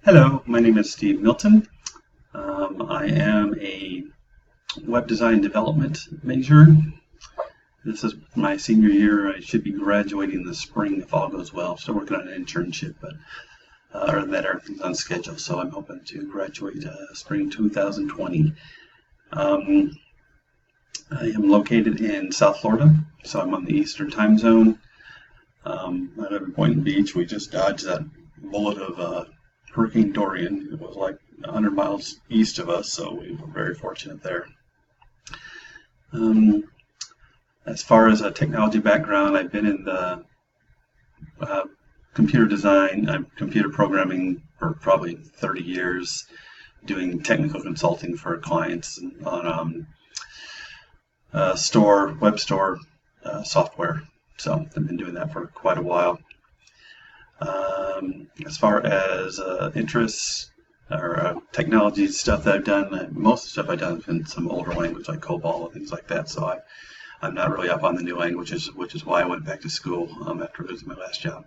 Hello, my name is Steve Milton. I am a web design development major. This is my senior year. I should be graduating this spring if all goes well. Still working on an internship, but other than that, everything's on schedule. So I'm hoping to graduate spring 2020. I am located in South Florida, so I'm on the Eastern time zone. I live in Boynton Beach. We just dodged that bullet of Hurricane Dorian. It was like 100 miles east of us, so we were very fortunate there. As far as a technology background, I've been in the computer design, computer programming for probably 30 years, doing technical consulting for clients on web store software. So I've been doing that for quite a while. As far as interests or technology stuff that I've done, most of the stuff I've done has been some older language like COBOL and things like that. So I'm not really up on the new languages, which is why I went back to school after losing my last job.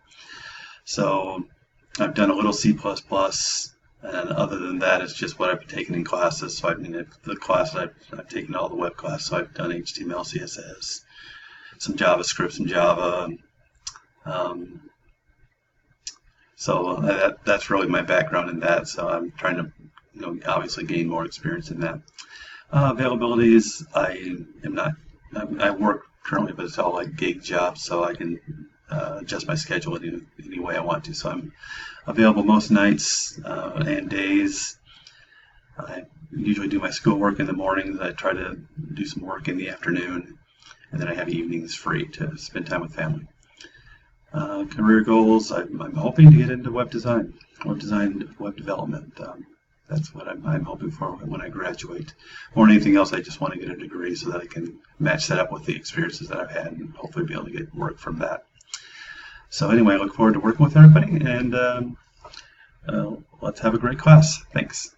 So I've done a little C++, and other than that, it's just what I've taken in classes. So the class I've taken all the web classes. So I've done HTML, CSS, some JavaScript, some Java. So that's really my background in that. So I'm trying to, obviously gain more experience in that. Availabilities, I work currently, but it's all like gig jobs, so I can adjust my schedule any way I want to. So I'm available most nights and days. I usually do my schoolwork in the mornings. I try to do some work in the afternoon, and then I have evenings free to spend time with family. Career goals, I'm hoping to get into web design, web development. That's what I'm hoping for when I graduate. More than anything else, I just want to get a degree so that I can match that up with the experiences that I've had and hopefully be able to get work from that. So anyway, I look forward to working with everybody, and let's have a great class. Thanks.